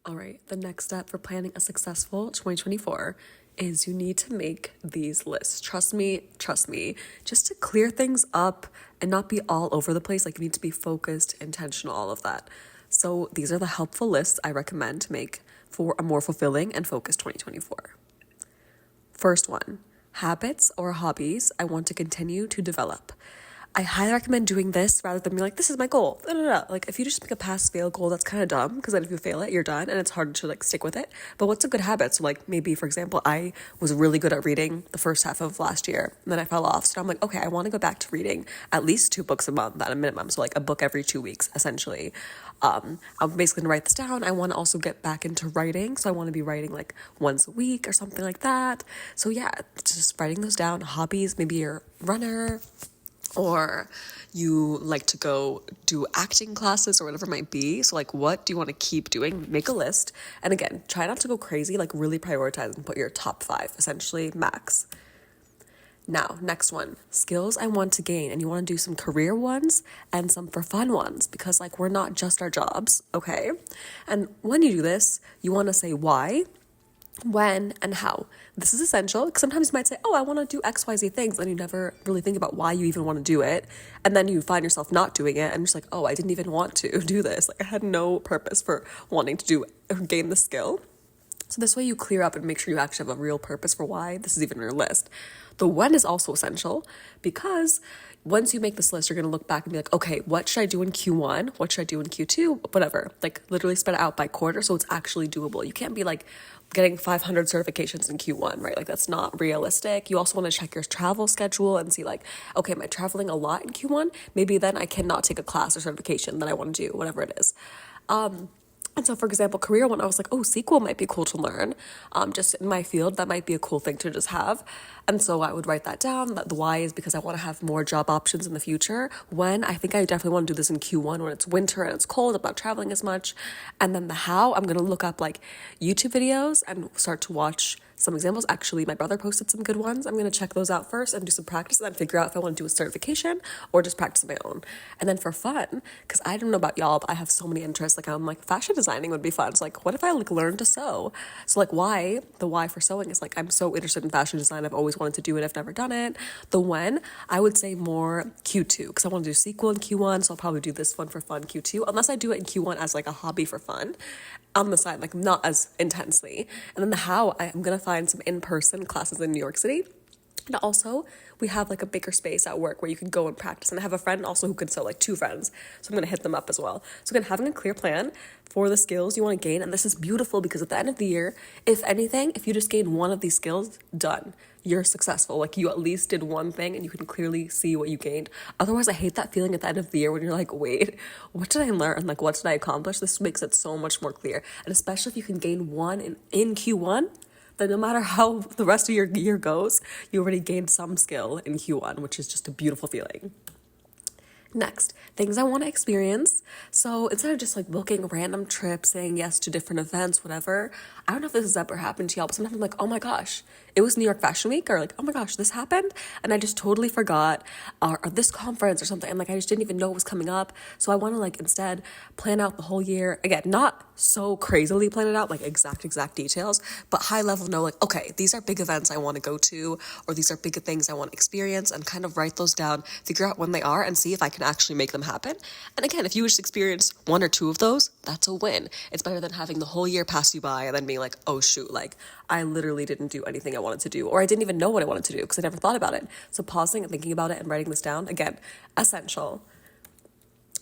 All right, the next step for planning a successful 2024 is you need to make these lists. Trust me, just to clear things up and not be all over the place. Like, you need to be focused, intentional, all of that. So these are the helpful lists I recommend to make for a more fulfilling and focused 2024. First one, habits or hobbies I want to continue to develop. I highly recommend doing this rather than being like, this is my goal. Like, if you just make a pass fail goal, that's kind of dumb, because then if you fail it, you're done and it's hard to like stick with it. But what's a good habit? So like, maybe for example, I was really good at reading the first half of last year and then I fell off. So I'm like, okay, I want to go back to reading at least 2 books a month at a minimum. So like a book every 2 weeks, essentially. I'm basically gonna write this down. I want to also get back into writing. So I want to be writing like once a week or something like that. So yeah, just writing those down. Hobbies, maybe you're a runner, or you like to go do acting classes or whatever it might be. So like, what do you want to keep doing? Make a list. And again, try not to go crazy, like really prioritize and put your top 5, essentially max. Now, next one, skills I want to gain. And you want to do some career ones and some for fun ones, because like, we're not just our jobs, okay? And when you do this, you want to say why, when, and how. This is essential, because sometimes you might say, oh, I want to do XYZ things, and you never really think about why you even want to do it. And then you find yourself not doing it, and you're just like, oh, I didn't even want to do this. Like, I had no purpose for wanting to gain the skill. So this way you clear up and make sure you actually have a real purpose for why this is even on your list. The when is also essential, because once you make this list, you're going to look back and be like, okay, what should I do in Q1? What should I do in Q2? Whatever. Like, literally spread it out by quarter so it's actually doable. You can't be like getting 500 certifications in Q1, right? Like, that's not realistic. You also want to check your travel schedule and see like, okay, am I traveling a lot in Q1? Maybe then I cannot take a class or certification that I want to do, whatever it is. And so, for example, career one, I was like, oh, SQL might be cool to learn. Just in my field, that might be a cool thing to just have. And so I would write that down. The why is because I want to have more job options in the future. When, I think I definitely want to do this in Q1 when it's winter and it's cold, I'm not traveling as much. And then the how, I'm going to look up like YouTube videos and start to watch some examples. Actually, my brother posted some good ones. I'm going to check those out first and do some practice and then figure out if I want to do a certification or just practice on my own. And then for fun, because I don't know about y'all, but I have so many interests. Like, I'm like, fashion designing would be fun. So like, what if I like learn to sew? So like, why, the why for sewing is like, I'm so interested in fashion design. I've always wanted to do it. I've never done it. The when, I would say more Q2, because I want to do SQL in Q1. So I'll probably do this one for fun Q2, unless I do it in Q1 as like a hobby for fun on the side, like not as intensely. And then the how, I'm going to find some in-person classes in New York City. And also, we have like a bigger space at work where you can go and practice. And I have a friend also who can sew, like 2 friends. So I'm going to hit them up as well. So again, having a clear plan for the skills you want to gain. And this is beautiful because at the end of the year, if anything, if you just gain one of these skills, done. You're successful. Like, you at least did one thing and you can clearly see what you gained. Otherwise, I hate that feeling at the end of the year when you're like, wait, what did I learn? Like, what did I accomplish? This makes it so much more clear. And especially if you can gain one in Q1, then no matter how the rest of your year goes, you already gained some skill in Q1, which is just a beautiful feeling. Next, things I want to experience. So instead of just like booking random trips, saying yes to different events, whatever, I don't know if this has ever happened to y'all, but sometimes I'm like, oh my gosh, it was New York Fashion Week, or like, oh my gosh, this happened, and I just totally forgot, or this conference or something, and like I just didn't even know it was coming up. So I want to like instead plan out the whole year. Again, not so crazily plan it out, like exact details, but high level know like, okay, these are big events I want to go to, or these are big things I want to experience, and kind of write those down, figure out when they are, and see if I can actually make them happen. And again, if you just experience 1 or 2 of those, that's a win. It's better than having the whole year pass you by and then being like, oh shoot, like I literally didn't do anything I wanted to do, or I didn't even know what I wanted to do because I never thought about it. So pausing and thinking about it and writing this down, again, essential.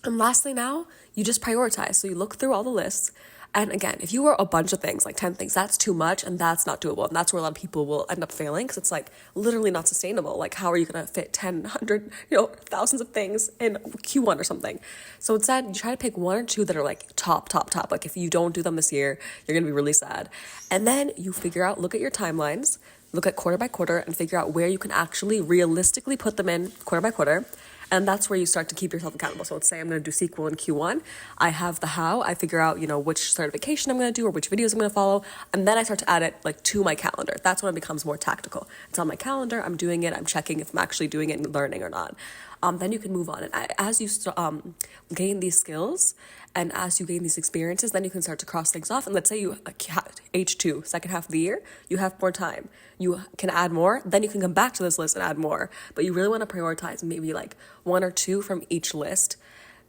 And lastly, now you just prioritize. So you look through all the lists. And again, if you were a bunch of things, like 10 things, that's too much and that's not doable. And that's where a lot of people will end up failing, because it's like literally not sustainable. Like, how are you going to fit 10, 100, thousands of things in Q1 or something? So instead, you try to pick 1 or 2 that are like top. Like, if you don't do them this year, you're going to be really sad. And then you figure out, look at your timelines, look at quarter by quarter, and figure out where you can actually realistically put them in quarter by quarter. And that's where you start to keep yourself accountable. So let's say I'm going to do SQL in Q1. I have the how. I figure out, which certification I'm going to do or which videos I'm going to follow. And then I start to add it like to my calendar. That's when it becomes more tactical. It's on my calendar. I'm doing it. I'm checking if I'm actually doing it and learning or not. then you can move on. And as you gain these skills and as you gain these experiences, then you can start to cross things off. And let's say you H2, second half of the year, you have more time. You can add more, then you can come back to this list and add more. But you really want to prioritize maybe like 1 or 2 from each list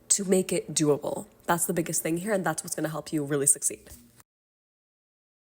to make it doable. That's the biggest thing here, and that's what's going to help you really succeed.